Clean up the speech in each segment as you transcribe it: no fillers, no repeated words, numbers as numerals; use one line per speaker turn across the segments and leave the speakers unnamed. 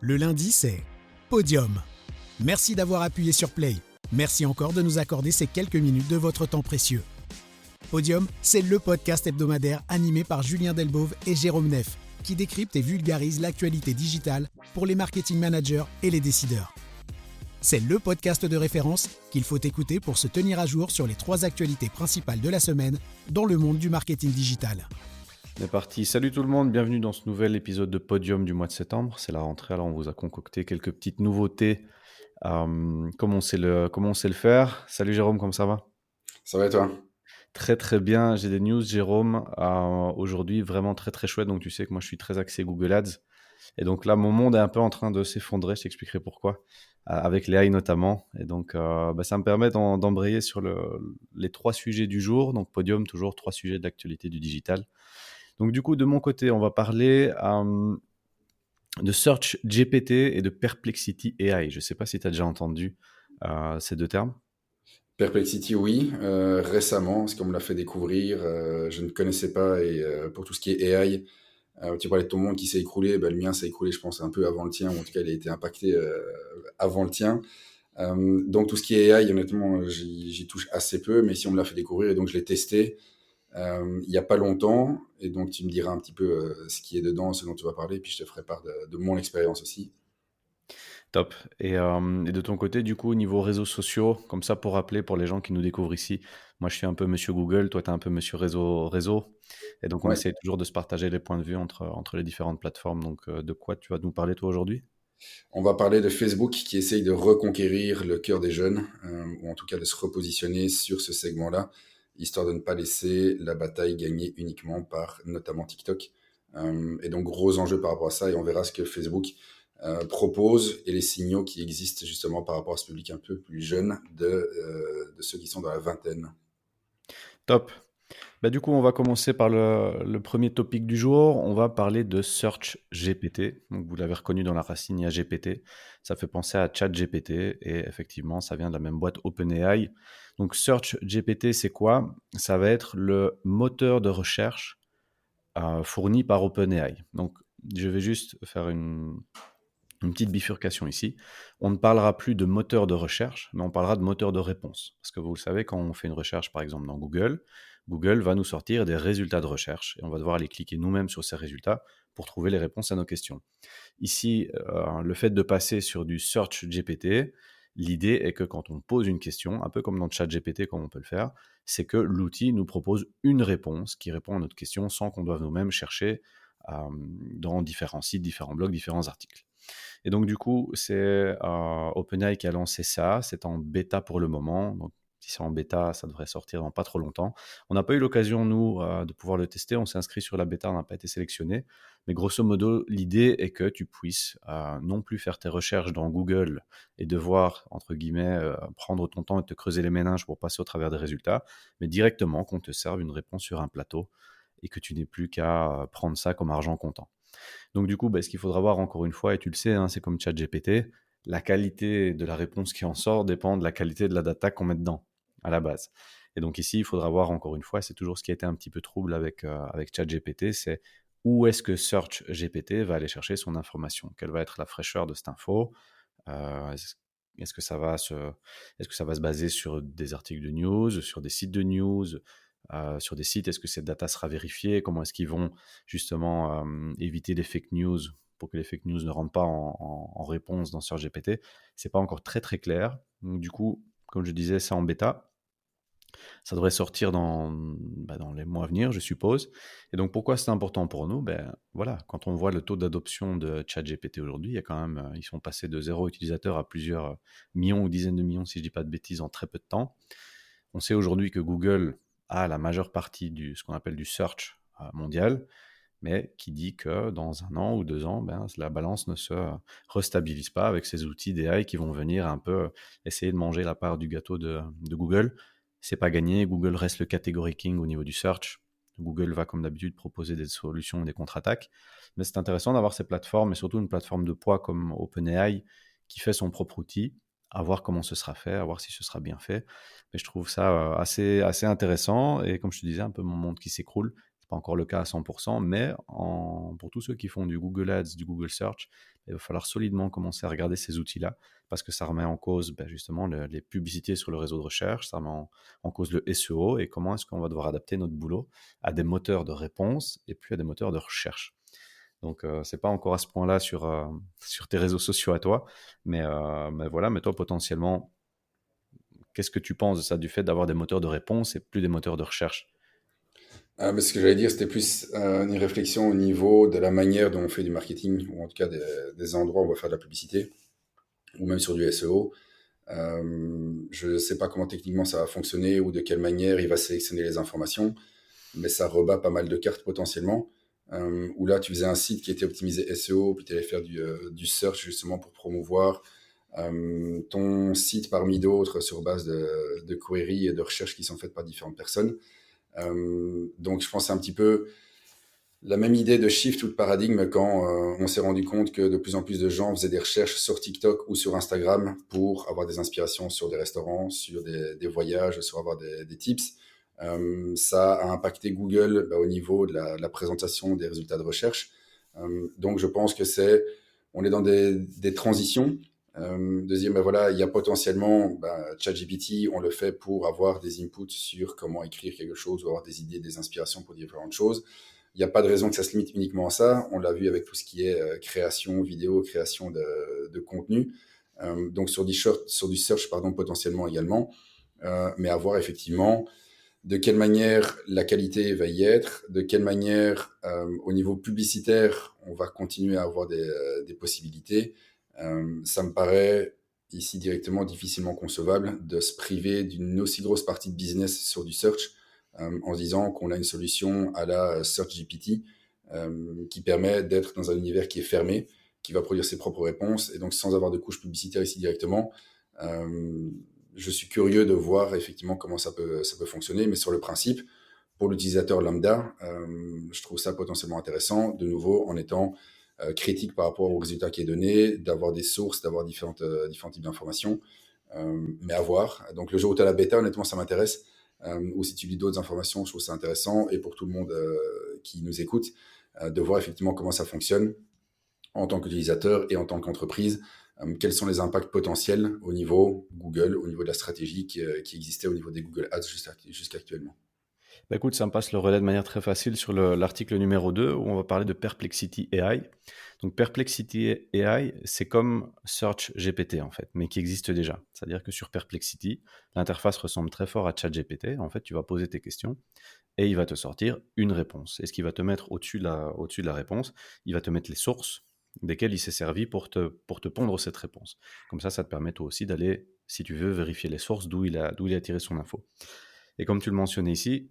Le lundi, c'est Podium. Merci d'avoir appuyé sur Play. Merci encore de nous accorder ces quelques minutes de votre temps précieux. Podium, c'est le podcast hebdomadaire animé par Julien Delbove et Jérôme Neff, qui décrypte et vulgarise l'actualité digitale pour les marketing managers et les décideurs. C'est le podcast de référence qu'il faut écouter pour se tenir à jour sur les 3 actualités principales de la semaine dans le monde du marketing digital.
C'est parti. Salut tout le monde, bienvenue dans ce nouvel épisode de Podium du mois de septembre. C'est la rentrée, alors on vous a concocté quelques petites nouveautés, comme on sait le faire. Salut Jérôme, comment ça va?
Ça va et toi?
Très très bien, j'ai des news Jérôme, aujourd'hui vraiment très très chouette. Donc tu sais que moi je suis très axé Google Ads. Et donc là mon monde est un peu en train de s'effondrer, je t'expliquerai pourquoi, avec les AI notamment. Et donc ça me permet d'embrayer sur les 3 sujets du jour. Donc Podium, toujours 3 sujets d'actualité du digital. Donc du coup, de mon côté, on va parler de Search GPT et de Perplexity AI. Je ne sais pas si tu as déjà entendu ces 2 termes.
Perplexity, oui, récemment, parce qu'on me l'a fait découvrir, je ne connaissais pas, et pour tout ce qui est AI, tu parlais de ton monde qui s'est écroulé, le mien s'est écroulé, je pense, un peu avant le tien, ou en tout cas, il a été impacté avant le tien. Donc tout ce qui est AI, honnêtement, j'y touche assez peu, mais si on me l'a fait découvrir, et donc je l'ai testé il n'y a pas longtemps, et donc tu me diras un petit peu ce qui est dedans, ce dont tu vas parler, et puis je te ferai part de mon expérience aussi.
Top. Et de ton côté, du coup, au niveau réseaux sociaux, comme ça pour rappeler pour les gens qui nous découvrent ici, moi je suis un peu monsieur Google, toi tu es un peu monsieur réseau. Et donc on
Ouais.
essaie toujours de se partager les points de vue entre les différentes plateformes. Donc de quoi tu vas nous parler toi aujourd'hui?
On va parler de Facebook qui essaye de reconquérir le cœur des jeunes, ou en tout cas de se repositionner sur ce segment-là, histoire de ne pas laisser la bataille gagnée uniquement par notamment TikTok. Et donc gros enjeu par rapport à ça, et on verra ce que Facebook propose et les signaux qui existent justement par rapport à ce public un peu plus jeune de ceux qui sont dans la vingtaine.
Top. Du coup, on va commencer par le premier topic du jour. On va parler de Search GPT. Donc, vous l'avez reconnu dans la racine, il y a GPT. Ça fait penser à Chat GPT et effectivement, ça vient de la même boîte OpenAI. Donc, Search GPT, c'est quoi? Ça va être le moteur de recherche fourni par OpenAI. Donc, je vais juste faire une petite bifurcation ici. On ne parlera plus de moteur de recherche, mais on parlera de moteur de réponse. Parce que vous le savez, quand on fait une recherche, par exemple, dans Google, Google va nous sortir des résultats de recherche et on va devoir aller cliquer nous-mêmes sur ces résultats pour trouver les réponses à nos questions. Ici, le fait de passer sur du Search GPT, l'idée est que quand on pose une question, un peu comme dans ChatGPT, comme on peut le faire, c'est que l'outil nous propose une réponse qui répond à notre question sans qu'on doive nous-mêmes chercher dans différents sites, différents blogs, différents articles. Et donc, du coup, c'est OpenAI qui a lancé ça. C'est en bêta pour le moment. Donc, si c'est en bêta, ça devrait sortir dans pas trop longtemps. On n'a pas eu l'occasion, nous, de pouvoir le tester. On s'est inscrit sur la bêta, on n'a pas été sélectionné. Mais grosso modo, l'idée est que tu puisses non plus faire tes recherches dans Google et devoir, entre guillemets, prendre ton temps et te creuser les méninges pour passer au travers des résultats, mais directement qu'on te serve une réponse sur un plateau et que tu n'aies plus qu'à prendre ça comme argent comptant. Donc du coup, ce qu'il faudra voir encore une fois, et tu le sais, hein, c'est comme ChatGPT, la qualité de la réponse qui en sort dépend de la qualité de la data qu'on met dedans, à la base. Et donc ici, il faudra voir encore une fois, c'est toujours ce qui a été un petit peu trouble avec ChatGPT, c'est où est-ce que Search GPT va aller chercher son information? Quelle va être la fraîcheur de cette info? Est-ce que ça va se baser sur des articles de news, sur des sites de news, sur des sites? Est-ce que cette data sera vérifiée? Comment est-ce qu'ils vont justement éviter les fake news pour que les fake news ne rentrent pas en réponse dans Search GPT? C'est pas encore très très clair. Donc, du coup, comme je disais, c'est en bêta. Ça devrait sortir dans les mois à venir, je suppose. Et donc, pourquoi c'est important pour nous? Voilà, quand on voit le taux d'adoption de ChatGPT aujourd'hui, il y a quand même, ils sont passés de 0 utilisateur à plusieurs millions ou dizaines de millions, si je ne dis pas de bêtises, en très peu de temps. On sait aujourd'hui que Google a la majeure partie ce qu'on appelle du search mondial, mais qui dit que dans 1 an ou 2 ans, la balance ne se restabilise pas avec ces outils d'AI qui vont venir un peu essayer de manger la part du gâteau de Google. C'est pas gagné, Google reste le category king au niveau du search. Google va comme d'habitude proposer des solutions et des contre-attaques. Mais c'est intéressant d'avoir ces plateformes et surtout une plateforme de poids comme OpenAI qui fait son propre outil, à voir comment ce sera fait, à voir si ce sera bien fait. Mais je trouve ça assez intéressant et comme je te disais, un peu mon monde qui s'écroule. C'est pas encore le cas à 100%, mais pour tous ceux qui font du Google Ads, du Google Search, Il va falloir solidement commencer à regarder ces outils-là parce que ça remet en cause justement les publicités sur le réseau de recherche, ça remet en cause le SEO et comment est-ce qu'on va devoir adapter notre boulot à des moteurs de réponse et puis à des moteurs de recherche. Donc, c'est pas encore à ce point-là sur tes réseaux sociaux à toi, mais voilà, mais toi potentiellement, qu'est-ce que tu penses de ça, du fait d'avoir des moteurs de réponse et plus des moteurs de recherche?
Mais ce que j'allais dire, c'était plus une réflexion au niveau de la manière dont on fait du marketing, ou en tout cas des endroits où on va faire de la publicité, ou même sur du SEO. Je ne sais pas comment techniquement ça va fonctionner ou de quelle manière il va sélectionner les informations, mais ça rebat pas mal de cartes potentiellement. Où là, tu faisais un site qui était optimisé SEO, puis tu allais faire du search justement pour promouvoir ton site parmi d'autres sur base de queries et de recherches qui sont faites par différentes personnes. Donc je pense que c'est un petit peu la même idée de shift ou de paradigme quand on s'est rendu compte que de plus en plus de gens faisaient des recherches sur TikTok ou sur Instagram pour avoir des inspirations sur des restaurants, sur des voyages, sur avoir des tips. Ça a impacté Google au niveau de la présentation des résultats de recherche. Donc je pense que on est dans des transitions. Deuxième, voilà, il y a potentiellement ChatGPT, on le fait pour avoir des inputs sur comment écrire quelque chose ou avoir des idées, des inspirations pour différentes choses. Il n'y a pas de raison que ça se limite uniquement à ça. On l'a vu avec tout ce qui est création vidéo, création de contenu. Donc sur du search, potentiellement également. Mais à voir effectivement de quelle manière la qualité va y être, de quelle manière au niveau publicitaire on va continuer à avoir des possibilités. Ça me paraît ici directement difficilement concevable de se priver d'une aussi grosse partie de business sur du search en se disant qu'on a une solution à la Search GPT qui permet d'être dans un univers qui est fermé, qui va produire ses propres réponses et donc sans avoir de couche publicitaire ici directement. Je suis curieux de voir effectivement comment ça peut fonctionner, mais sur le principe, pour l'utilisateur lambda, je trouve ça potentiellement intéressant, de nouveau en étant critique par rapport au résultat qui est donné, d'avoir des sources, d'avoir différents types d'informations, mais à voir. Donc le jour où tu as la bêta, honnêtement, ça m'intéresse. Ou si tu lis d'autres informations, je trouve ça intéressant. Et pour tout le monde qui nous écoute, de voir effectivement comment ça fonctionne en tant qu'utilisateur et en tant qu'entreprise. Quels sont les impacts potentiels au niveau Google, au niveau de la stratégie qui existait au niveau des Google Ads jusqu'à actuellement.
Écoute, ça me passe le relais de manière très facile sur l'article numéro 2 où on va parler de Perplexity AI. Donc Perplexity AI, c'est comme Search GPT en fait, mais qui existe déjà. C'est-à-dire que sur Perplexity, l'interface ressemble très fort à ChatGPT. En fait, tu vas poser tes questions et il va te sortir une réponse. Et ce qu'il va te mettre au-dessus de la réponse, il va te mettre les sources desquelles il s'est servi pour te pondre cette réponse. Comme ça te permet toi aussi d'aller, si tu veux, vérifier les sources d'où il a tiré son info. Et comme tu le mentionnais ici,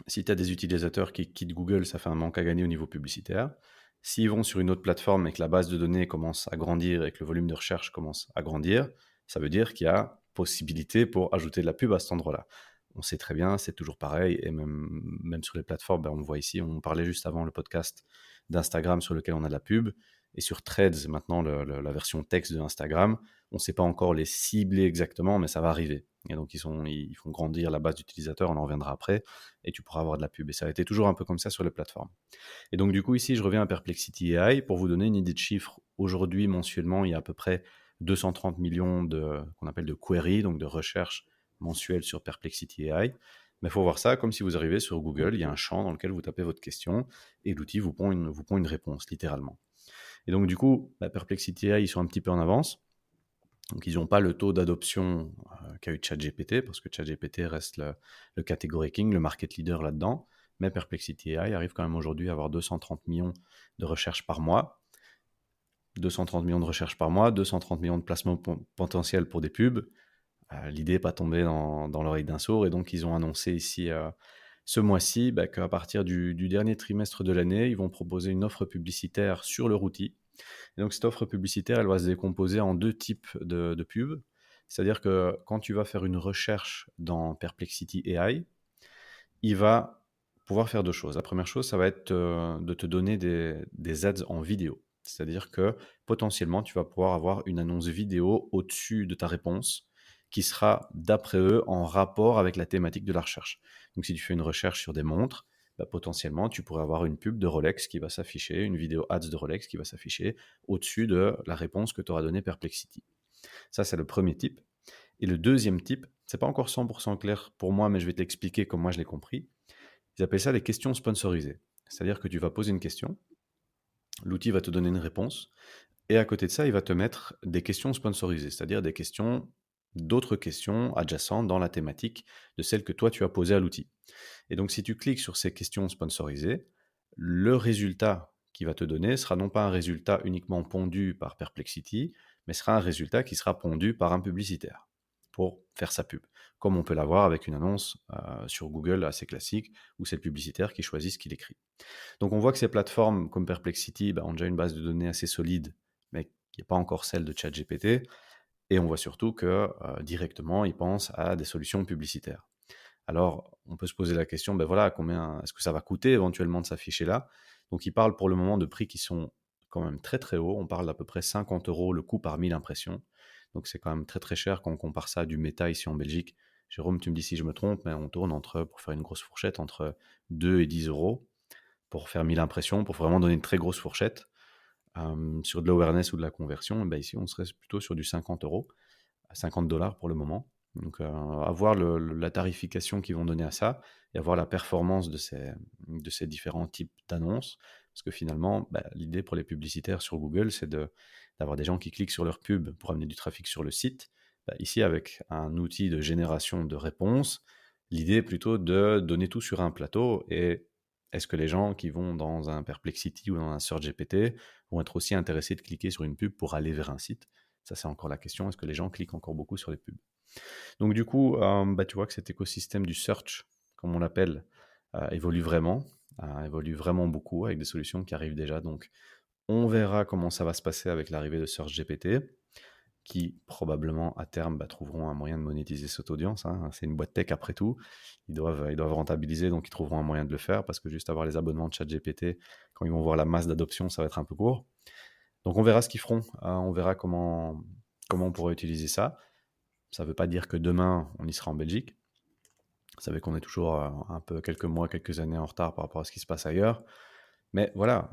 si tu as des utilisateurs qui quittent Google, ça fait un manque à gagner au niveau publicitaire. S'ils vont sur une autre plateforme et que la base de données commence à grandir et que le volume de recherche commence à grandir, ça veut dire qu'il y a possibilité pour ajouter de la pub à cet endroit-là. On sait très bien, c'est toujours pareil, et même sur les plateformes, on le voit ici, on parlait juste avant le podcast d'Instagram sur lequel on a de la pub, et sur Threads, maintenant la version texte de Instagram, on ne sait pas encore les cibler exactement, mais ça va arriver. Et donc, ils font grandir la base d'utilisateurs, on en reviendra après, et tu pourras avoir de la pub. Et ça a été toujours un peu comme ça sur les plateformes. Et donc, du coup, ici, je reviens à Perplexity AI pour vous donner une idée de chiffres. Aujourd'hui, mensuellement, il y a à peu près 230 millions qu'on appelle de queries, donc de recherches mensuelles sur Perplexity AI. Mais il faut voir ça comme si vous arrivez sur Google, il y a un champ dans lequel vous tapez votre question, et l'outil vous pond une réponse, littéralement. Et donc, du coup, Perplexity AI, ils sont un petit peu en avance. Donc, ils n'ont pas le taux d'adoption qu'a eu ChatGPT, parce que ChatGPT reste le category king, le market leader là-dedans. Mais Perplexity AI arrive quand même aujourd'hui à avoir 230 millions de recherches par mois. 230 millions de recherches par mois, 230 millions de placements potentiels pour des pubs. L'idée n'est pas tombée dans l'oreille d'un sourd. Et donc, ils ont annoncé ici ce mois-ci qu'à partir du dernier trimestre de l'année, ils vont proposer une offre publicitaire sur leur outil. Et donc, cette offre publicitaire, elle va se décomposer en deux types de pubs. C'est-à-dire que quand tu vas faire une recherche dans Perplexity AI, il va pouvoir faire deux choses. La première chose, ça va être de te donner des ads en vidéo. C'est-à-dire que potentiellement, tu vas pouvoir avoir une annonce vidéo au-dessus de ta réponse qui sera, d'après eux, en rapport avec la thématique de la recherche. Donc, si tu fais une recherche sur des montres, potentiellement, tu pourrais avoir une pub de Rolex qui va s'afficher, une vidéo ads de Rolex qui va s'afficher au-dessus de la réponse que t'aura donnée Perplexity. Ça, c'est le premier type. Et le deuxième type, c'est pas encore 100% clair pour moi, mais je vais t'expliquer comme moi je l'ai compris. Ils appellent ça les questions sponsorisées. C'est-à-dire que tu vas poser une question, l'outil va te donner une réponse, et à côté de ça, il va te mettre des questions sponsorisées, c'est-à-dire des questions, d'autres questions adjacentes dans la thématique de celles que toi tu as posées à l'outil. Et donc, si tu cliques sur ces questions sponsorisées, le résultat qu'il va te donner sera non pas un résultat uniquement pondu par Perplexity, mais sera un résultat qui sera pondu par un publicitaire pour faire sa pub, comme on peut l'avoir avec une annonce sur Google assez classique, où c'est le publicitaire qui choisit ce qu'il écrit. Donc on voit que ces plateformes comme Perplexity ont déjà une base de données assez solide, mais qui n'est pas encore celle de ChatGPT, et on voit surtout que directement, ils pensent à des solutions publicitaires. Alors, on peut se poser la question, voilà, combien est-ce que ça va coûter éventuellement de s'afficher là? Donc, ils parlent pour le moment de prix qui sont quand même très très hauts. On parle d'à peu près 50 € le coût par 1000 impressions. Donc, c'est quand même très très cher quand on compare ça à du Meta ici en Belgique. Jérôme, tu me dis si je me trompe, mais on tourne pour faire une grosse fourchette, entre 2 et 10 € pour faire 1000 impressions, pour vraiment donner une très grosse fourchette. Sur de l'awareness ou de la conversion, ici, on serait plutôt sur du 50 €, à 50 $ pour le moment. Donc, à voir la tarification qu'ils vont donner à ça et à voir la performance de ces différents types d'annonces. Parce que finalement, l'idée pour les publicitaires sur Google, c'est d'avoir des gens qui cliquent sur leur pub pour amener du trafic sur le site. Ici, avec un outil de génération de réponses, l'idée est plutôt de donner tout sur un plateau. Et est-ce que les gens qui vont dans un Perplexity ou dans un SearchGPT vont être aussi intéressés de cliquer sur une pub pour aller vers un site? Ça, c'est encore la question. Est-ce que les gens cliquent encore beaucoup sur les pubs? Donc, du coup, tu vois que cet écosystème du search, comme on l'appelle, évolue vraiment beaucoup avec des solutions qui arrivent déjà. Donc, on verra comment ça va se passer avec l'arrivée de SearchGPT, qui probablement à terme trouveront un moyen de monétiser cette audience. C'est une boîte tech après tout. Ils doivent rentabiliser, donc ils trouveront un moyen de le faire, parce que juste avoir les abonnements de ChatGPT, quand ils vont voir la masse d'adoption, ça va être un peu court. Donc on verra ce qu'ils feront, on verra comment on pourra utiliser ça. Ça ne veut pas dire que demain, on y sera en Belgique. Vous savez qu'on est toujours un peu quelques mois, quelques années en retard par rapport à ce qui se passe ailleurs. Mais voilà,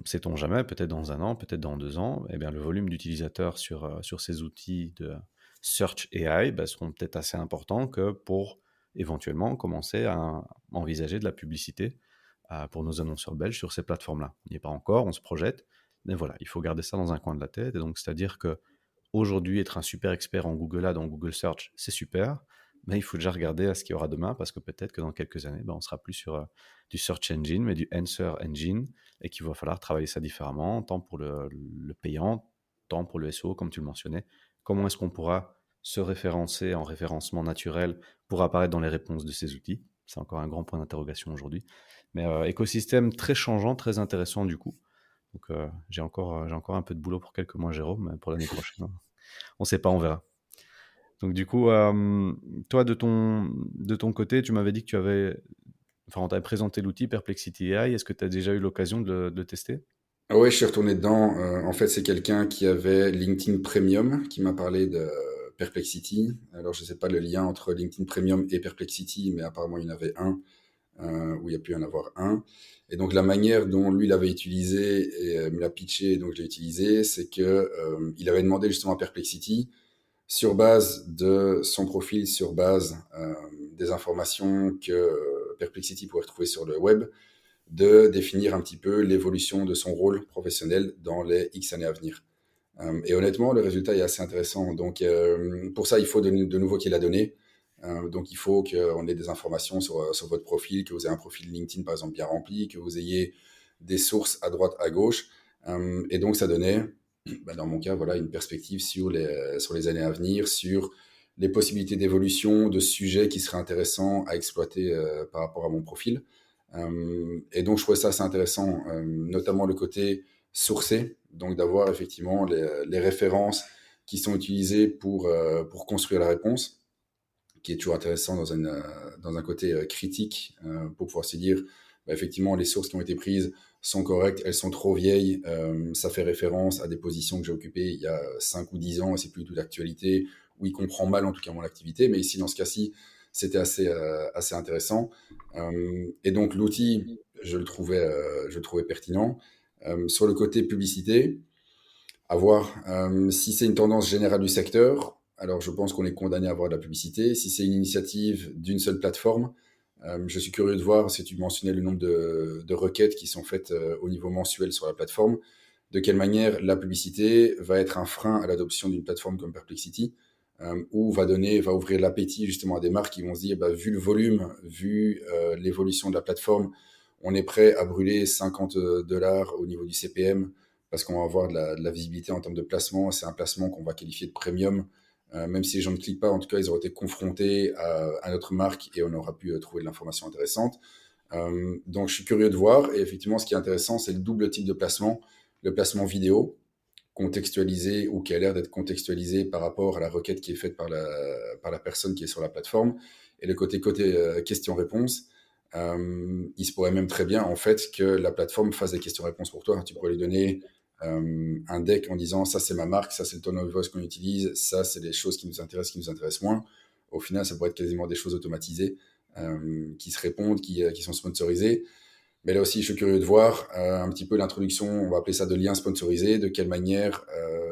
sait-on jamais, peut-être dans 1 an, peut-être dans 2 ans, le volume d'utilisateurs sur ces outils de Search AI seront peut-être assez importants que pour éventuellement commencer à envisager de la publicité pour nos annonceurs belges sur ces plateformes-là. On n'y est pas encore, on se projette, mais voilà, il faut garder ça dans un coin de la tête. Et donc, c'est-à-dire que aujourd'hui, être un super expert en Google Ads, en Google Search, c'est super, mais il faut déjà regarder à ce qu'il y aura demain, parce que peut-être que dans quelques années, on sera plus sur du Search Engine, mais du Answer Engine, et qu'il va falloir travailler ça différemment, tant pour le payant, tant pour le SEO, comme tu le mentionnais. Comment est-ce qu'on pourra se référencer en référencement naturel pour apparaître dans les réponses de ces outils? C'est encore un grand point d'interrogation aujourd'hui. Mais écosystème très changeant, très intéressant du coup. Donc j'ai encore un peu de boulot pour quelques mois, Jérôme, mais pour l'année prochaine, on ne sait pas, on verra. Donc du coup, toi de ton côté, tu m'avais dit que on t'avait présenté l'outil Perplexity AI. Est-ce que tu as déjà eu l'occasion de le tester?
Ah ouais, je suis retourné dedans. En fait, c'est quelqu'un qui avait LinkedIn Premium qui m'a parlé de Perplexity. Alors, je ne sais pas le lien entre LinkedIn Premium et Perplexity, mais apparemment, il y en avait un, ou il y a pu en avoir un. Et donc, la manière dont lui l'avait utilisé et me l'a pitché, et donc je l'ai utilisé, c'est que il avait demandé justement à Perplexity, sur base de son profil, sur base des informations que Perplexity pourrait retrouver sur le web, de définir un petit peu l'évolution de son rôle professionnel dans les X années à venir. Et honnêtement, le résultat est assez intéressant. Donc, pour ça, il faut de nouveau qu'il a donné. Donc, il faut qu'on ait des informations sur votre profil, que vous ayez un profil LinkedIn, par exemple, bien rempli, que vous ayez des sources à droite, à gauche. Et donc, ça donnait, dans mon cas, voilà, une perspective sur les années à venir, sur les possibilités d'évolution, de sujets qui seraient intéressants à exploiter par rapport à mon profil. Et donc, je trouvais ça assez intéressant, notamment le côté sourcé, donc d'avoir effectivement les références qui sont utilisées pour construire la réponse, qui est toujours intéressant dans un côté critique, pour pouvoir se dire, effectivement, les sources qui ont été prises sont correctes, elles sont trop vieilles, ça fait référence à des positions que j'ai occupées il y a 5 ou 10 ans, et c'est plus tout d'actualité, ou il comprend mal en tout cas mon activité, mais ici, dans ce cas-ci, c'était assez intéressant. Et donc l'outil, je le trouvais pertinent. Sur le côté publicité, à voir si c'est une tendance générale du secteur. Alors je pense qu'on est condamné à avoir de la publicité. Si c'est une initiative d'une seule plateforme, je suis curieux de voir, si tu mentionnais le nombre de requêtes qui sont faites au niveau mensuel sur la plateforme, de quelle manière la publicité va être un frein à l'adoption d'une plateforme comme Perplexity, ou va ouvrir l'appétit justement à des marques qui vont se dire, bah, vu le volume, vu l'évolution de la plateforme, on est prêt à brûler $50 au niveau du CPM parce qu'on va avoir de la visibilité en termes de placement. C'est un placement qu'on va qualifier de premium. Même si les gens ne cliquent pas, en tout cas, ils auraient été confrontés à notre marque et on aura pu trouver de l'information intéressante. Donc, je suis curieux de voir. Et effectivement, ce qui est intéressant, c'est le double type de placement. Le placement vidéo, contextualisé ou qui a l'air d'être contextualisé par rapport à la requête qui est faite par la personne qui est sur la plateforme. Et le côté question-réponse, il se pourrait même très bien, en fait, que la plateforme fasse des questions-réponses pour toi. Tu pourrais lui donner un deck en disant ça c'est ma marque, ça c'est le tone of voice qu'on utilise, ça c'est les choses qui nous intéressent moins. Au final, ça pourrait être quasiment des choses automatisées qui se répondent, qui sont sponsorisées. Mais là aussi, je suis curieux de voir un petit peu l'introduction, on va appeler ça de liens sponsorisés, de quelle manière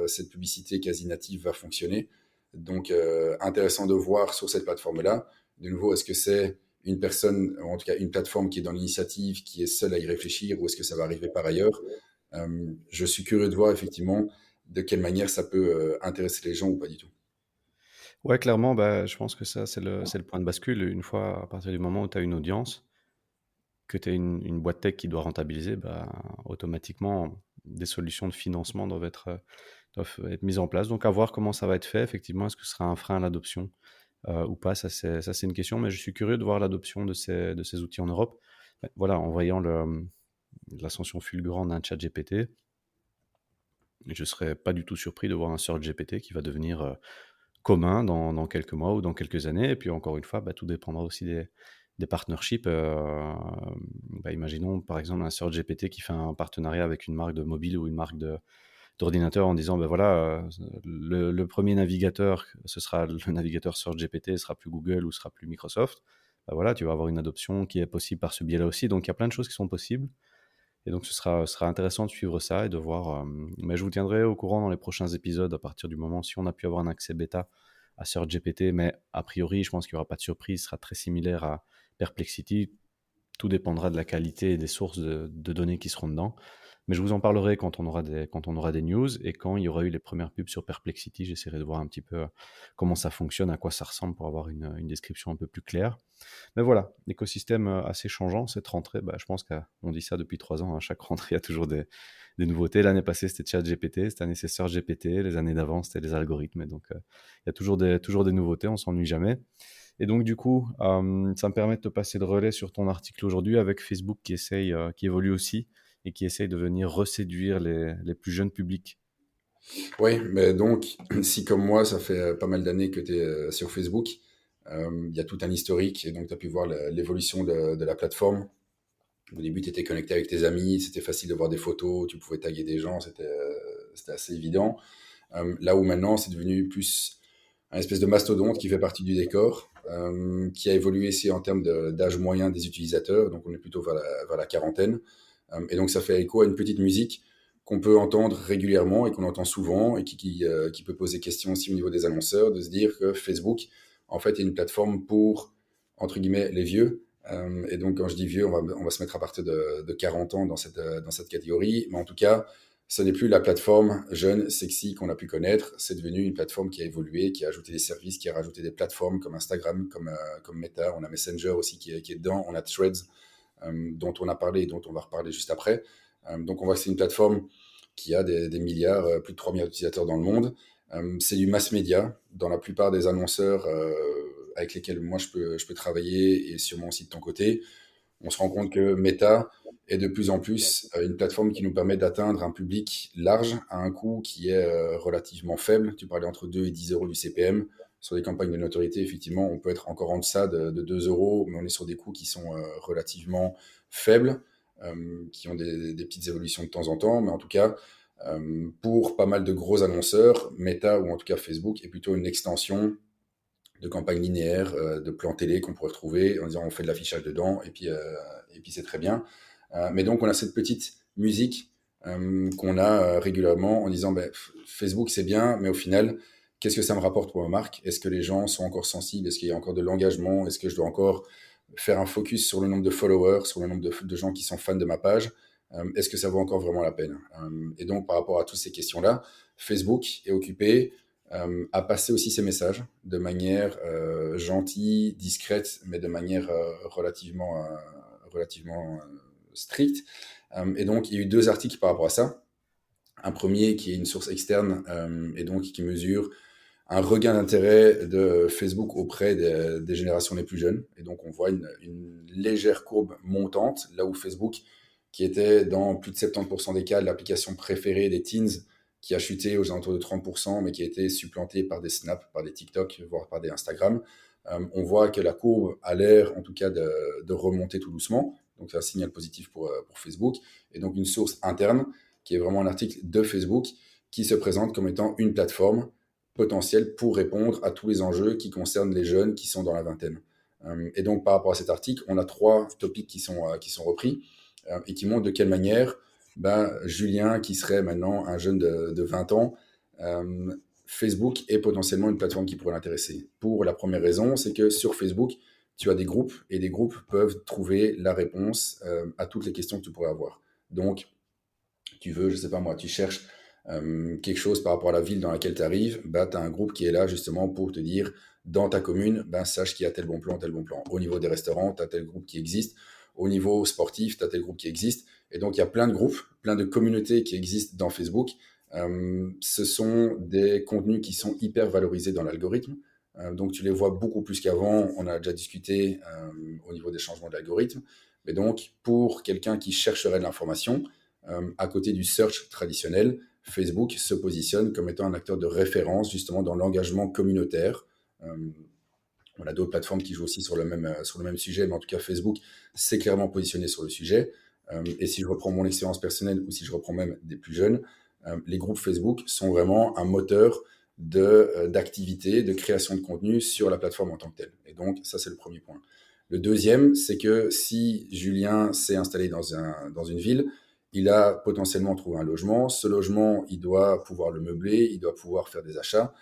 cette publicité quasi native va fonctionner. Donc, intéressant de voir sur cette plateforme-là. De nouveau, est-ce que c'est une personne, ou en tout cas une plateforme qui est dans l'initiative, qui est seule à y réfléchir, ou est-ce que ça va arriver par ailleurs? Je suis curieux de voir effectivement de quelle manière ça peut intéresser les gens ou pas du tout.
Ouais, clairement, bah, je pense que ça, c'est le point de bascule. Une fois, à partir du moment où tu as une audience, que tu as une boîte tech qui doit rentabiliser, bah, automatiquement, des solutions de financement doivent être mises en place. Donc, à voir comment ça va être fait. Effectivement, est-ce que ce sera un frein à l'adoption ou pas? Ça, c'est une question, mais je suis curieux de voir l'adoption de ces outils en Europe. Voilà, en voyant l'ascension fulgurante d'un chat GPT, je ne serais pas du tout surpris de voir un Search GPT qui va devenir commun dans quelques mois ou dans quelques années. Et puis encore une fois, bah, tout dépendra aussi des partnerships. Bah, imaginons par exemple un Search GPT qui fait un partenariat avec une marque de mobile ou une marque d'ordinateur en disant, ben voilà, le premier navigateur, ce sera le navigateur Search GPT, ce sera plus Google ou ce sera plus Microsoft. Ben voilà, tu vas avoir une adoption qui est possible par ce biais-là aussi. Donc il y a plein de choses qui sont possibles. Et donc, ce sera intéressant de suivre ça et de voir. Mais je vous tiendrai au courant dans les prochains épisodes à partir du moment si on a pu avoir un accès bêta à SearchGPT. Mais a priori, je pense qu'il n'y aura pas de surprise. Ce sera très similaire à Perplexity. Tout dépendra de la qualité et des sources de données qui seront dedans. Mais je vous en parlerai quand on aura des news et quand il y aura eu les premières pubs sur Perplexity. J'essaierai de voir un petit peu comment ça fonctionne, à quoi ça ressemble pour avoir une description un peu plus claire. Mais voilà, écosystème assez changeant. Cette rentrée, bah, je pense qu'on dit ça depuis 3 ans. À chaque rentrée, il y a toujours des nouveautés. L'année passée, c'était ChatGPT. Cette année, c'est SearchGPT. Les années d'avant, c'était les algorithmes. Et donc, il y a toujours des nouveautés. On s'ennuie jamais. Et donc, du coup, ça me permet de te passer le relais sur ton article aujourd'hui avec Facebook qui évolue aussi et qui essaye de venir reséduire les plus jeunes publics.
Oui, mais donc, si comme moi, ça fait pas mal d'années que tu es sur Facebook, il y a tout un historique et donc tu as pu voir l'évolution de la plateforme. Au début, tu étais connecté avec tes amis, c'était facile de voir des photos, tu pouvais taguer des gens, c'était assez évident. Là où maintenant, c'est devenu plus un espèce de mastodonte qui fait partie du décor, qui a évolué aussi en termes d'âge moyen des utilisateurs, donc on est plutôt vers la quarantaine. Et donc ça fait écho à une petite musique qu'on peut entendre régulièrement et qu'on entend souvent et qui peut poser question aussi au niveau des annonceurs, de se dire que Facebook, en fait, est une plateforme pour, entre guillemets, les vieux. Et donc quand je dis vieux, on va se mettre à partir de 40 ans dans cette catégorie, mais en tout cas, ce n'est plus la plateforme jeune, sexy qu'on a pu connaître. C'est devenu une plateforme qui a évolué, qui a ajouté des services, qui a rajouté des plateformes comme Instagram, comme Meta. On a Messenger aussi qui est dedans. On a Threads, dont on a parlé et dont on va reparler juste après. Donc on voit que c'est une plateforme qui a des milliards, plus de 3 milliards d'utilisateurs dans le monde. C'est du mass média. Dans la plupart des annonceurs avec lesquels moi je peux travailler et sûrement aussi de ton côté, on se rend compte que Meta est de plus en plus une plateforme qui nous permet d'atteindre un public large à un coût qui est relativement faible. Tu parlais entre 2 et 10 euros du CPM. Sur les campagnes de notoriété, effectivement, on peut être encore en deçà de 2 euros, mais on est sur des coûts qui sont relativement faibles, qui ont des petites évolutions de temps en temps. Mais en tout cas, pour pas mal de gros annonceurs, Meta ou en tout cas Facebook est plutôt une extension de campagnes linéaires, de plans télé qu'on pourrait retrouver en disant on fait de l'affichage dedans et puis c'est très bien. Mais donc on a cette petite musique qu'on a régulièrement en disant Facebook c'est bien, mais au final, qu'est-ce que ça me rapporte pour ma marque? Est-ce que les gens sont encore sensibles? Est-ce qu'il y a encore de l'engagement? Est-ce que je dois encore faire un focus sur le nombre de followers, sur le nombre de gens qui sont fans de ma page? Est-ce que ça vaut encore vraiment la peine? Et donc par rapport à toutes ces questions-là, Facebook est occupé à passer aussi ses messages de manière gentille, discrète, mais de manière relativement stricte. Et donc, il y a eu 2 articles par rapport à ça. Un premier qui est une source externe et donc qui mesure un regain d'intérêt de Facebook auprès des générations les plus jeunes. Et donc, on voit une légère courbe montante, là où Facebook, qui était dans plus de 70% des cas l'application préférée des teens, qui a chuté aux alentours de 30%, mais qui a été supplanté par des Snap, par des TikTok, voire par des Instagram. On voit que la courbe a l'air, en tout cas, de remonter tout doucement. Donc, c'est un signal positif pour Facebook. Et donc, une source interne, qui est vraiment un article de Facebook, qui se présente comme étant une plateforme potentielle pour répondre à tous les enjeux qui concernent les jeunes qui sont dans la vingtaine. Et donc, par rapport à cet article, on a 3 topics qui sont repris et qui montrent de quelle manière Julien, qui serait maintenant un jeune de 20 ans, Facebook est potentiellement une plateforme qui pourrait l'intéresser. Pour la première raison, c'est que sur Facebook, tu as des groupes et des groupes peuvent trouver la réponse à toutes les questions que tu pourrais avoir. Donc, tu veux, je sais pas moi, tu cherches quelque chose par rapport à la ville dans laquelle tu arrives, tu as un groupe qui est là justement pour te dire, dans ta commune, sache qu'il y a tel bon plan, tel bon plan. Au niveau des restaurants, tu as tel groupe qui existe. Au niveau sportif, tu as tel groupe qui existe. Et donc, il y a plein de groupes, plein de communautés qui existent dans Facebook. Ce sont des contenus qui sont hyper valorisés dans l'algorithme. Donc, tu les vois beaucoup plus qu'avant. On a déjà discuté au niveau des changements de l'algorithme. Mais donc, pour quelqu'un qui chercherait de l'information, à côté du search traditionnel, Facebook se positionne comme étant un acteur de référence justement dans l'engagement communautaire. On a d'autres plateformes qui jouent aussi sur le même sujet, mais en tout cas Facebook s'est clairement positionné sur le sujet. Et si je reprends mon expérience personnelle ou si je reprends même des plus jeunes, les groupes Facebook sont vraiment un moteur d'activité, de création de contenu sur la plateforme en tant que telle. Et donc ça, c'est le premier point. Le deuxième, c'est que si Julien s'est installé dans une ville, il a potentiellement trouvé un logement. Ce logement, il doit pouvoir le meubler, il doit pouvoir faire des achats.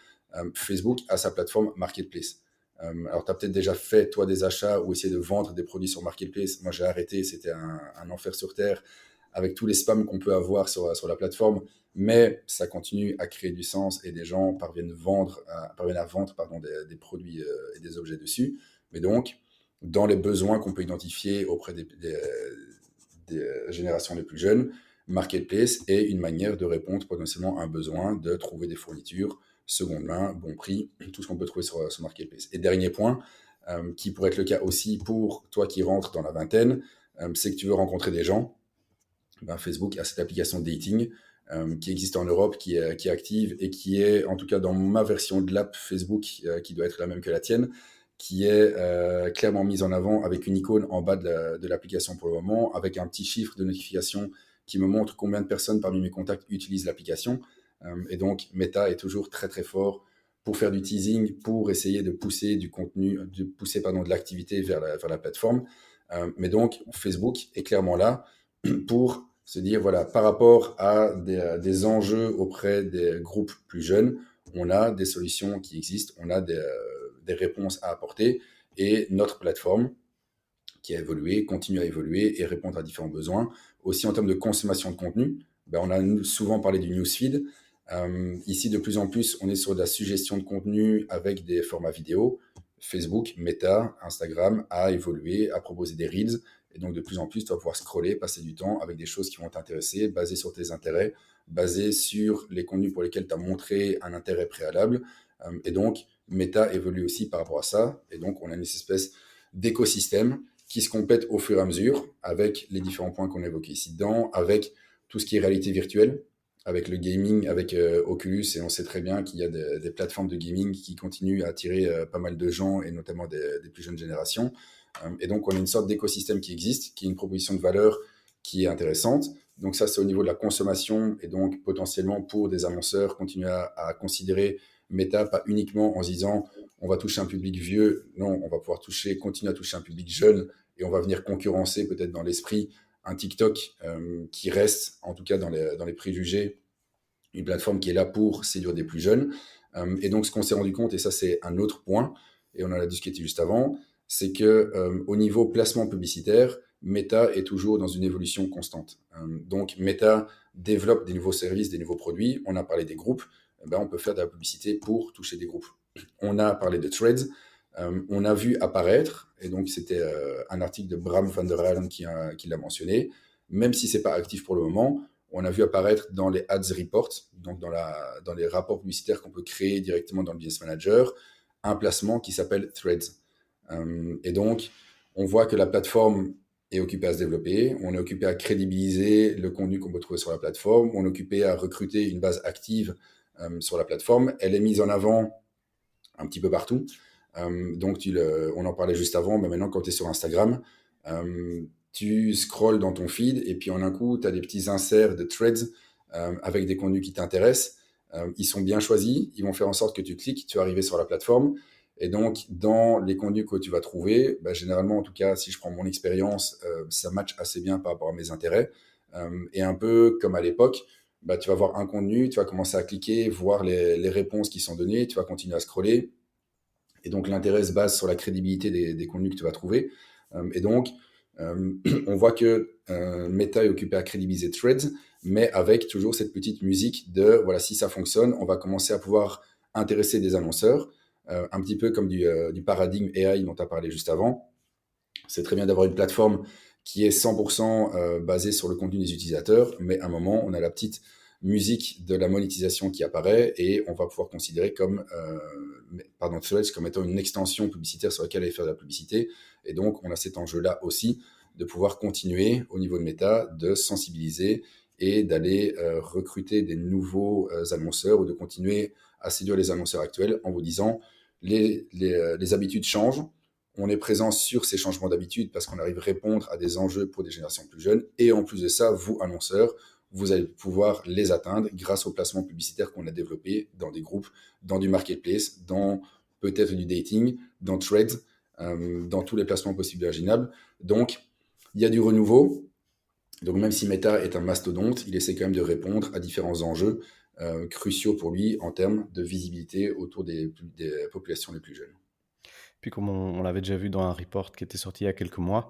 Facebook a sa plateforme Marketplace. Alors, tu as peut-être déjà fait, toi, des achats ou essayé de vendre des produits sur Marketplace. Moi, j'ai arrêté, c'était un enfer sur Terre avec tous les spams qu'on peut avoir sur la plateforme. Mais ça continue à créer du sens et des gens parviennent à vendre des produits et des objets dessus. Mais donc, dans les besoins qu'on peut identifier auprès des générations les plus jeunes, Marketplace est une manière de répondre potentiellement à un besoin de trouver des fournitures seconde main, bon prix, tout ce qu'on peut trouver sur Marketplace. Et dernier point, qui pourrait être le cas aussi pour toi qui rentres dans la vingtaine, c'est que tu veux rencontrer des gens. Facebook a cette application de dating qui existe en Europe, qui est active et qui est, en tout cas dans ma version de l'app Facebook, qui doit être la même que la tienne, qui est clairement mise en avant avec une icône en bas de l'application pour le moment, avec un petit chiffre de notification qui me montre combien de personnes parmi mes contacts utilisent l'application. Et donc, Meta est toujours très très fort pour faire du teasing, pour essayer de pousser du contenu, de l'activité vers la plateforme. Mais donc, Facebook est clairement là pour se dire, voilà, par rapport à des enjeux auprès des groupes plus jeunes, on a des solutions qui existent, on a des réponses à apporter, et notre plateforme, qui a évolué, continue à évoluer et répondre à différents besoins. Aussi en termes de consommation de contenu, on a souvent parlé du newsfeed. Ici, de plus en plus, on est sur de la suggestion de contenu avec des formats vidéo. Facebook, Meta, Instagram a évolué, a proposé des Reels. Et donc, de plus en plus, tu vas pouvoir scroller, passer du temps avec des choses qui vont t'intéresser, basées sur tes intérêts, basées sur les contenus pour lesquels tu as montré un intérêt préalable. Et donc, Meta évolue aussi par rapport à ça. Et donc, on a une espèce d'écosystème qui se complète au fur et à mesure avec les différents points qu'on a évoqués ici dedans, avec tout ce qui est réalité virtuelle, avec le gaming, avec Oculus, et on sait très bien qu'il y a des plateformes de gaming qui continuent à attirer pas mal de gens, et notamment des plus jeunes générations. Et donc, on a une sorte d'écosystème qui existe, qui est une proposition de valeur qui est intéressante. Donc ça, c'est au niveau de la consommation, et donc potentiellement pour des annonceurs, continuer à considérer Meta pas uniquement en se disant on va toucher un public vieux. Non, on va pouvoir continuer à toucher un public jeune et on va venir concurrencer peut-être dans l'esprit un TikTok qui reste, en tout cas dans les préjugés, une plateforme qui est là pour séduire des plus jeunes. Et donc, ce qu'on s'est rendu compte, et ça, c'est un autre point, et on en a discuté juste avant, c'est que au niveau placement publicitaire, Meta est toujours dans une évolution constante. Donc, Meta développe des nouveaux services, des nouveaux produits. On a parlé des groupes. On peut faire de la publicité pour toucher des groupes. On a parlé de Threads. On a vu apparaître, et donc c'était un article de Bram van der Halen qui l'a mentionné, même si c'est pas actif pour le moment, on a vu apparaître dans les ads reports, donc dans les rapports publicitaires qu'on peut créer directement dans le Business Manager, un placement qui s'appelle Threads. Et donc, on voit que la plateforme est occupée à se développer, on est occupé à crédibiliser le contenu qu'on peut trouver sur la plateforme, on est occupé à recruter une base active sur la plateforme. Elle est mise en avant un petit peu partout. Donc, on en parlait juste avant, mais maintenant, quand tu es sur Instagram, tu scrolles dans ton feed et puis en un coup, tu as des petits inserts de threads avec des contenus qui t'intéressent. Ils sont bien choisis, ils vont faire en sorte que tu cliques, tu vas arriver sur la plateforme. Et donc, dans les contenus que tu vas trouver, généralement, en tout cas, si je prends mon expérience, ça match assez bien par rapport à mes intérêts. Et un peu comme à l'époque, tu vas voir un contenu, tu vas commencer à cliquer, voir les réponses qui sont données, tu vas continuer à scroller. Et donc, l'intérêt se base sur la crédibilité des contenus que tu vas trouver. Et donc, on voit que Meta est occupé à crédibiliser Threads, mais avec toujours cette petite musique de, voilà, si ça fonctionne, on va commencer à pouvoir intéresser des annonceurs, un petit peu comme du paradigme AI dont tu as parlé juste avant. C'est très bien d'avoir une plateforme qui est 100% basée sur le contenu des utilisateurs, mais à un moment, on a la petite musique de la monétisation qui apparaît et on va pouvoir considérer Threads comme étant une extension publicitaire sur laquelle aller faire de la publicité. Et donc, on a cet enjeu-là aussi de pouvoir continuer au niveau de Meta, de sensibiliser et d'aller recruter des nouveaux annonceurs ou de continuer à séduire les annonceurs actuels en vous disant les habitudes changent. On est présent sur ces changements d'habitude parce qu'on arrive à répondre à des enjeux pour des générations plus jeunes. Et en plus de ça, vous, annonceurs, vous allez pouvoir les atteindre grâce au placement publicitaire qu'on a développé dans des groupes, dans du marketplace, dans peut-être du dating, dans Threads, dans tous les placements possibles et imaginables. Donc, il y a du renouveau. Donc, même si Meta est un mastodonte, il essaie quand même de répondre à différents enjeux cruciaux pour lui en termes de visibilité autour des populations les plus jeunes.
Puis comme on l'avait déjà vu dans un report qui était sorti il y a quelques mois,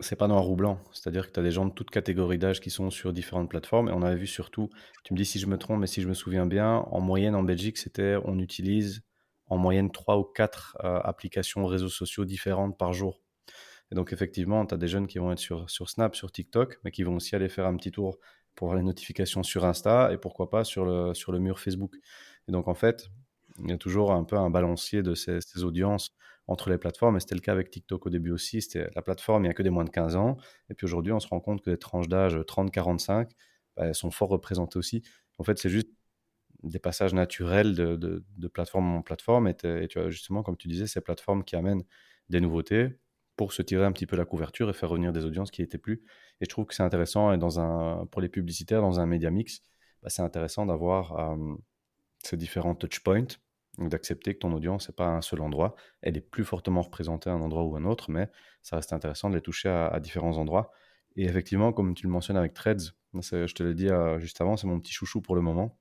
c'est pas noir ou blanc. C'est-à-dire que tu as des gens de toutes catégories d'âge qui sont sur différentes plateformes. Et on avait vu surtout, tu me dis si je me trompe, mais si je me souviens bien, en moyenne en Belgique, on utilise en moyenne 3 ou 4 applications réseaux sociaux différentes par jour. Et donc effectivement, tu as des jeunes qui vont être sur Snap, sur TikTok, mais qui vont aussi aller faire un petit tour pour voir les notifications sur Insta et pourquoi pas sur le mur Facebook. Et donc en fait, il y a toujours un peu un balancier de ces audiences entre les plateformes. Et c'était le cas avec TikTok au début aussi. C'était la plateforme, il n'y a que des moins de 15 ans. Et puis aujourd'hui, on se rend compte que les tranches d'âge 30-45, elles sont fort représentées aussi. En fait, c'est juste des passages naturels de plateforme en plateforme. Et tu vois, justement, comme tu disais, ces plateformes qui amènent des nouveautés pour se tirer un petit peu la couverture et faire revenir des audiences qui n'étaient plus. Et je trouve que c'est intéressant. Et pour les publicitaires, dans un média mix, c'est intéressant d'avoir ces différents touchpoints, donc d'accepter que ton audience n'est pas à un seul endroit. Elle est plus fortement représentée à un endroit ou à un autre, mais ça reste intéressant de les toucher à différents endroits. Et effectivement, comme tu le mentionnes avec Threads, je te l'ai dit juste avant, c'est mon petit chouchou pour le moment.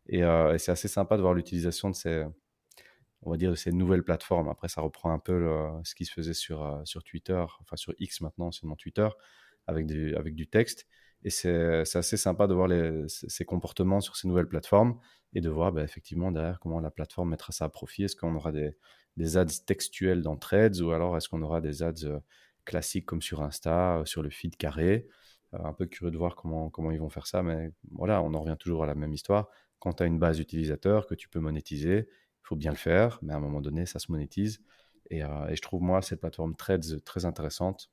Et c'est assez sympa de voir l'utilisation de ces nouvelles plateformes. Après, ça reprend un peu ce qui se faisait sur Twitter, enfin sur X maintenant, c'est mon Twitter, avec du texte. Et c'est assez sympa de voir ces comportements sur ces nouvelles plateformes et de voir effectivement derrière comment la plateforme mettra ça à profit. Est-ce qu'on aura des ads textuels dans Threads ou alors est-ce qu'on aura des ads classiques comme sur Insta, sur le feed carré. Un peu curieux de voir comment ils vont faire ça, mais voilà, on en revient toujours à la même histoire. Quand tu as une base utilisateur que tu peux monétiser, il faut bien le faire, mais à un moment donné, ça se monétise. Et je trouve, moi, cette plateforme Threads très intéressante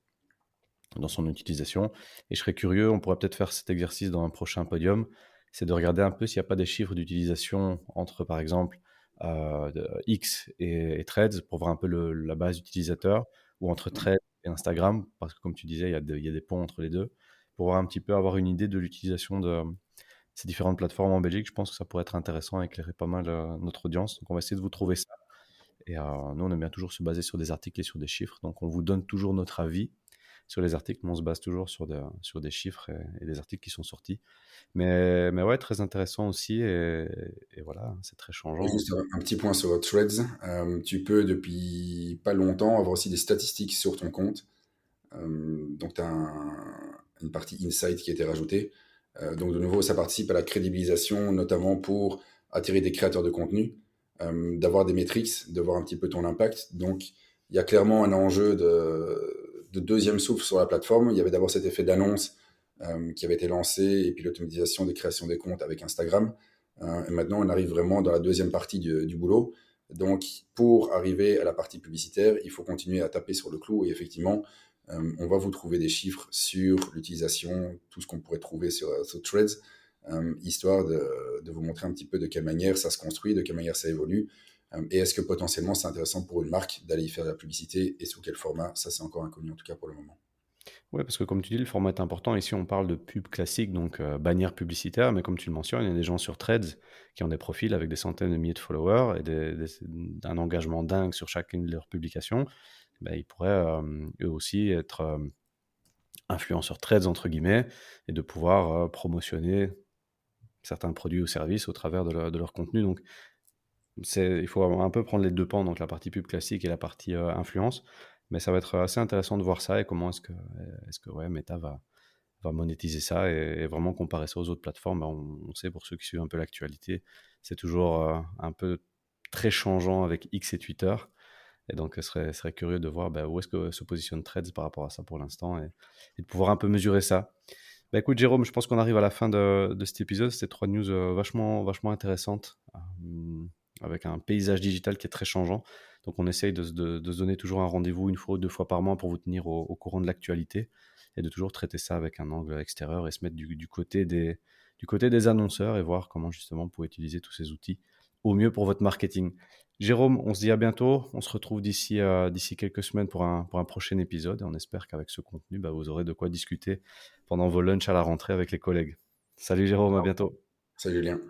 dans son utilisation. Et je serais curieux, on pourrait peut-être faire cet exercice dans un prochain podium, c'est de regarder un peu s'il n'y a pas des chiffres d'utilisation entre, par exemple, X et Threads pour voir un peu la base utilisateur, ou entre Threads et Instagram, parce que comme tu disais, il y a des ponts entre les deux, pour voir un petit peu, avoir une idée de l'utilisation de ces différentes plateformes en Belgique. Je pense que ça pourrait être intéressant et éclairer pas mal notre audience. Donc, on va essayer de vous trouver ça. Et nous, on aime bien toujours se baser sur des articles et sur des chiffres. Donc, on vous donne toujours notre avis sur les articles, mais on se base toujours sur des chiffres et des articles qui sont sortis. Mais ouais, très intéressant aussi. Et voilà, c'est très
Et
changeant.
juste un petit point sur Threads. Tu peux, depuis pas longtemps, avoir aussi des statistiques sur ton compte. Donc, tu as une partie Insight qui a été rajoutée. Donc, de nouveau, ça participe à la crédibilisation, notamment pour attirer des créateurs de contenu, d'avoir des métriques, de voir un petit peu ton impact. Donc, il y a clairement un enjeu de deuxième souffle sur la plateforme. Il y avait d'abord cet effet d'annonce qui avait été lancé, et puis l'automatisation des créations des comptes avec Instagram. Et maintenant, on arrive vraiment dans la deuxième partie du boulot. Donc, pour arriver à la partie publicitaire, il faut continuer à taper sur le clou. Et effectivement, on va vous trouver des chiffres sur l'utilisation, tout ce qu'on pourrait trouver sur Threads, histoire de vous montrer un petit peu de quelle manière ça se construit, de quelle manière ça évolue, et est-ce que potentiellement c'est intéressant pour une marque d'aller y faire de la publicité, et sous quel format. Ça, c'est encore inconnu en tout cas pour le moment.
Ouais, parce que comme tu dis, le format est important. Ici, on parle de pub classique, donc bannière publicitaire. Mais comme tu le mentionnes, il y a des gens sur Threads qui ont des profils avec des centaines de milliers de followers et un engagement dingue sur chacune de leurs publications. Ben, ils pourraient eux aussi être influenceurs Threads, entre guillemets, et de pouvoir promotionner certains produits ou services au travers de leur contenu. Donc, il faut un peu prendre les deux pans, donc la partie pub classique et la partie influence. Mais ça va être assez intéressant de voir ça et comment est-ce que ouais, Meta va monétiser ça et vraiment comparer ça aux autres plateformes. Ben, on sait, pour ceux qui suivent un peu l'actualité, c'est toujours un peu très changeant avec X et Twitter. Et donc, serait curieux de voir où est-ce que se positionne Threads par rapport à ça pour l'instant et de pouvoir un peu mesurer ça. Bah écoute, Jérôme, je pense qu'on arrive à la fin de cet épisode. C'était 3 news vachement intéressantes, avec un paysage digital qui est très changeant. Donc, on essaye de se donner toujours un rendez-vous 1 fois ou 2 fois par mois pour vous tenir au courant de l'actualité et de toujours traiter ça avec un angle extérieur et se mettre du côté des annonceurs et voir comment justement vous pouvez utiliser tous ces outils au mieux pour votre marketing. Jérôme, on se dit à bientôt. On se retrouve d'ici quelques semaines pour un prochain épisode et on espère qu'avec ce contenu, vous aurez de quoi discuter pendant vos lunchs à la rentrée avec les collègues. Salut Jérôme, à bientôt.
Salut Julien.